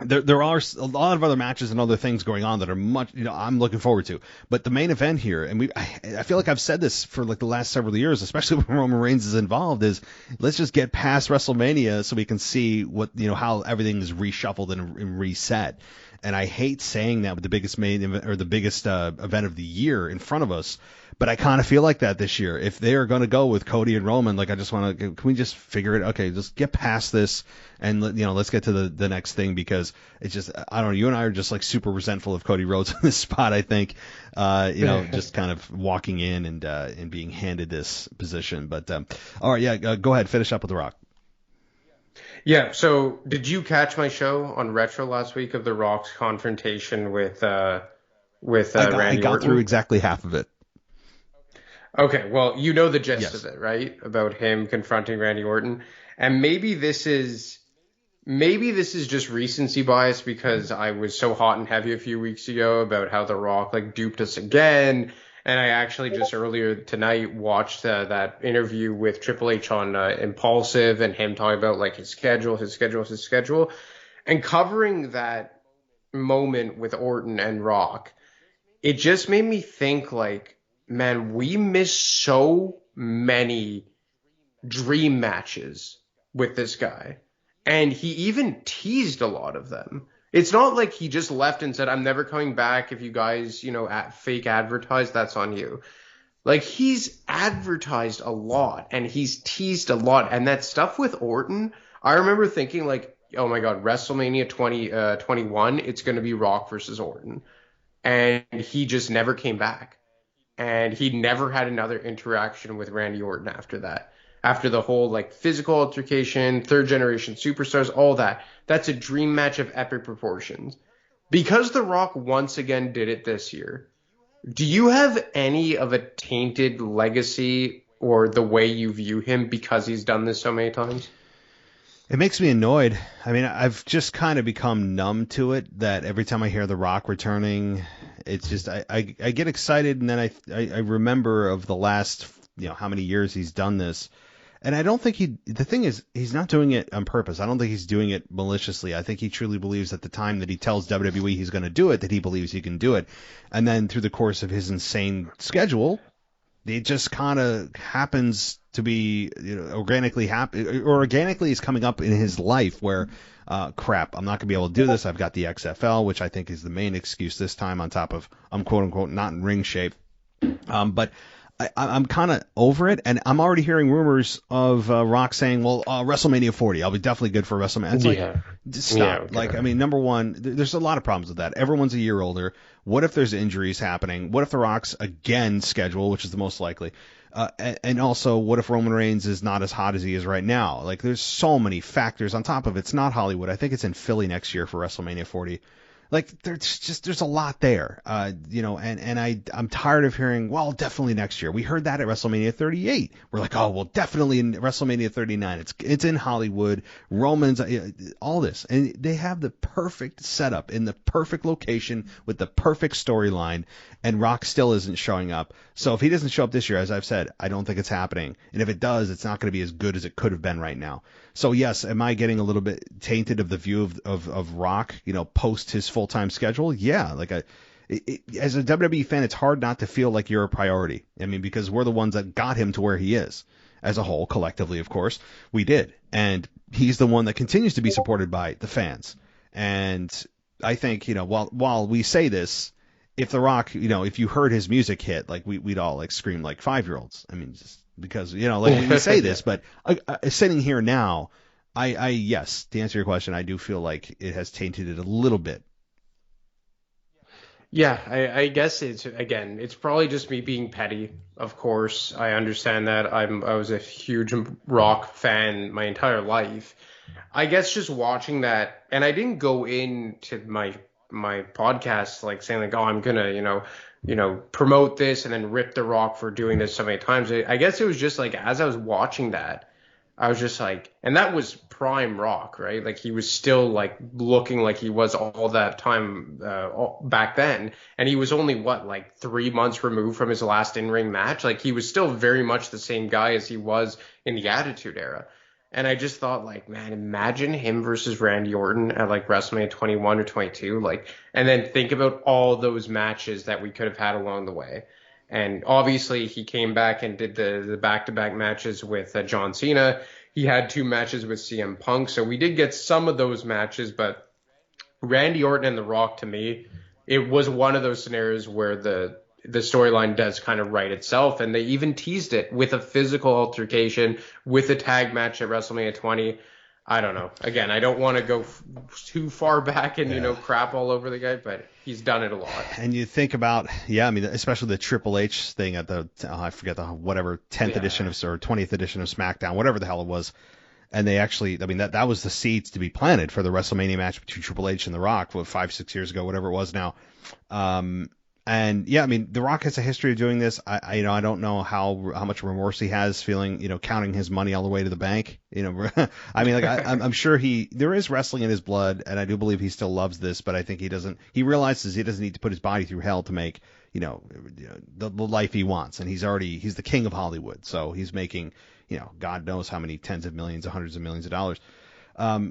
there are a lot of other matches and other things going on that are much, I'm looking forward to. But the main event here, and I feel like I've said this for like the last several years, especially when Roman Reigns is involved, is let's just get past WrestleMania so we can see what, how everything is reshuffled and reset. And I hate saying that with the biggest main event or the biggest event of the year in front of us, but I kind of feel like that this year. If they are going to go with Cody and Roman, like, I just want to, can we just figure it? Okay, just get past this and let's get to the next thing, because it's just, I don't know, you and I are just like super resentful of Cody Rhodes in this spot. I think, just kind of walking in and being handed this position. But all right, go ahead, finish up with The Rock. Yeah. So did you catch my show on Retro last week of The Rock's confrontation with I Randy got Orton? through exactly half of it. Okay, well, you know the gist Yes. of it, right? About him confronting Randy Orton. And maybe this is just recency bias because I was so hot and heavy a few weeks ago about how The Rock like duped us again. And I actually just earlier tonight watched that interview with Triple H on Impulsive and him talking about like his schedule, and covering that moment with Orton and Rock. It just made me think like, man, we miss so many dream matches with this guy. And he even teased a lot of them. It's not like he just left and said, I'm never coming back. If you guys, fake advertise, that's on you. Like, he's advertised a lot and he's teased a lot. And that stuff with Orton, I remember thinking, like, oh my God, WrestleMania 21, it's going to be Rock versus Orton. And he just never came back. And he never had another interaction with Randy Orton after that. After the whole like physical altercation, third generation superstars, all that. That's a dream match of epic proportions. Because The Rock once again did it this year, do you have any of a tainted legacy or the way you view him because he's done this so many times? It makes me annoyed. I mean, I've just kind of become numb to it, that every time I hear The Rock returning, it's just I get excited, and then I remember of the last, how many years he's done this. And I don't think the thing is, he's not doing it on purpose. I don't think he's doing it maliciously. I think he truly believes at the time that he tells WWE he's going to do it, that he believes he can do it. And then through the course of his insane schedule, it just kind of happens to be, organically is coming up in his life where, crap, I'm not going to be able to do this. I've got the XFL, which I think is the main excuse this time, on top of I'm quote unquote not in ring shape. But I'm kind of over it, and I'm already hearing rumors of Rock saying, well, WrestleMania 40, I'll be definitely good for WrestleMania. It's like, just stop. Yeah, okay. Like, I mean, number one, there's a lot of problems with that. Everyone's a year older. What if there's injuries happening? What if The Rock's again schedule, which is the most likely? And also, what if Roman Reigns is not as hot as he is right now? Like, there's so many factors on top of it. It's not Hollywood. I think it's in Philly next year for WrestleMania 40. Like, there's a lot there, and I'm tired of hearing, well, definitely next year. We heard that at WrestleMania 38. We're like, oh, well, definitely in WrestleMania 39. It's in Hollywood, Romans, all this. And they have the perfect setup in the perfect location with the perfect storyline, and Rock still isn't showing up. So if he doesn't show up this year, as I've said, I don't think it's happening. And if it does, it's not going to be as good as it could have been right now. So yes, am I getting a little bit tainted of the view of Rock, post his full-time schedule? Yeah, like as a WWE fan, it's hard not to feel like you're a priority. I mean, because we're the ones that got him to where he is. As a whole, collectively, of course, we did. And he's the one that continues to be supported by the fans. And I think, while we say this, if The Rock, if you heard his music hit, like we'd all like scream like 5-year-olds. I mean, just because, like we say this, but sitting here now, yes, to answer your question, I do feel like it has tainted it a little bit. Yeah, I guess it's probably just me being petty. Of course, I understand that. I was a huge Rock fan my entire life. I guess just watching that, and I didn't go into my podcast like saying like, oh, I'm gonna, promote this and then rip The Rock for doing this so many times. I guess it was just like, as I was watching that, I was just like, and that was prime Rock, right? Like, he was still like looking like he was all that time back then. And he was only like 3 months removed from his last in-ring match. Like, he was still very much the same guy as he was in the Attitude Era. And I just thought, like, man, imagine him versus Randy Orton at like WrestleMania 21 or 22. Like, and then think about all those matches that we could have had along the way. And obviously he came back and did the back-to-back matches with John Cena. He had 2 matches with CM Punk. So we did get some of those matches, but Randy Orton and The Rock, to me, it was one of those scenarios where the storyline does kind of write itself. And they even teased it with a physical altercation, with a tag match at WrestleMania 20. I don't know. Again, I don't want to go too far back and, crap all over the guy, but he's done it a lot. And you think about, I mean, especially the Triple H thing at the, I forget the whatever 10th edition of, or 20th edition of SmackDown, whatever the hell it was. And they actually, I mean, that was the seeds to be planted for the WrestleMania match between Triple H and The Rock, 5-6 years ago, whatever it was now. And yeah, I mean, The Rock has a history of doing this. I don't know how much remorse he has, feeling, counting his money all the way to the bank. I mean, like I'm sure there is wrestling in his blood, and I do believe he still loves this, but I think he realizes he doesn't need to put his body through hell to make, the life he wants. And he's the king of Hollywood. So he's making, God knows how many tens of millions, hundreds of millions of dollars.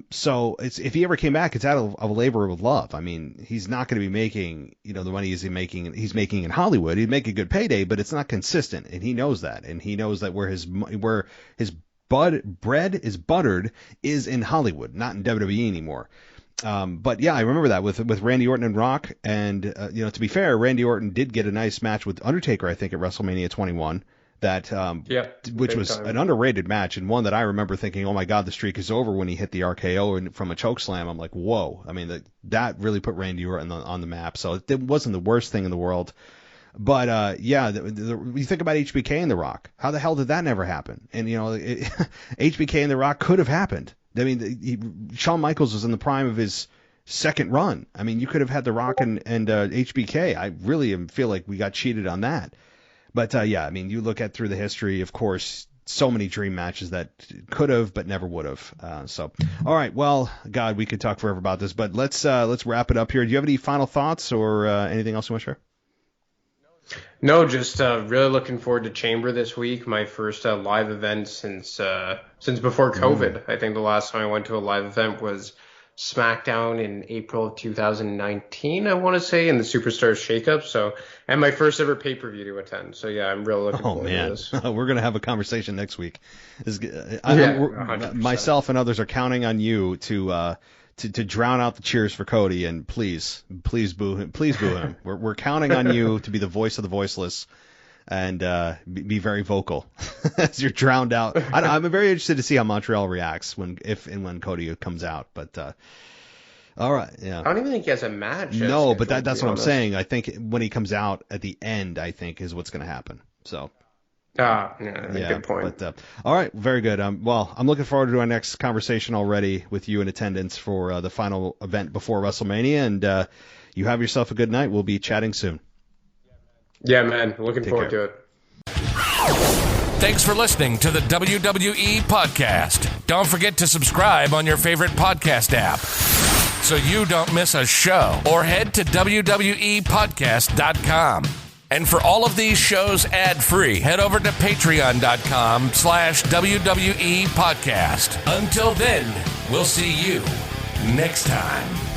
So if he ever came back, it's out of a labor of love. I mean, he's not going to be making, the money he's making in Hollywood. He'd make a good payday, but it's not consistent. And he knows that. And he knows that where his bread is buttered is in Hollywood, not in WWE anymore. But yeah, I remember that with Randy Orton and Rock. And, to be fair, Randy Orton did get a nice match with Undertaker, I think, at WrestleMania 21. Which was an underrated match, and one that I remember thinking, oh my God, the streak is over when he hit the RKO from a choke slam. I'm like, whoa. I mean, that really put Randy Orton on the map. So it wasn't the worst thing in the world. But you think about HBK and The Rock. How the hell did that never happen? And HBK and The Rock could have happened. I mean, Shawn Michaels was in the prime of his second run. I mean, you could have had The Rock and HBK. I really feel like we got cheated on that. But, yeah, I mean, you look at through the history, of course, so many dream matches that could have but never would have. All right, well, God, we could talk forever about this, but let's wrap it up here. Do you have any final thoughts or anything else you want to share? No, just really looking forward to Chamber this week. My first live event since before COVID. I think the last time I went to a live event was SmackDown in April of 2019, I want to say, in the Superstars Shakeup. And my first ever pay-per-view to attend. So yeah, I'm really looking forward to this. We're going to have a conversation next week. Myself and others are counting on you to drown out the cheers for Cody, and please boo him. Please boo him. We're counting on you to be the voice of the voiceless. And be very vocal as you're drowned out. I'm very interested to see how Montreal reacts when Cody comes out. But all right, yeah. I don't even think he has a match. No, but that's what I'm saying. I think when he comes out at the end, I think is what's going to happen. So. Good point. But all right, very good. Well, I'm looking forward to our next conversation already with you in attendance for the final event before WrestleMania. And you have yourself a good night. We'll be chatting soon. Yeah, man. Looking forward to it. Thanks for listening to the WWE Podcast. Don't forget to subscribe on your favorite podcast app so you don't miss a show, or head to WWEpodcast.com. And for all of these shows ad-free, head over to patreon.com/WWE Podcast. Until then, we'll see you next time.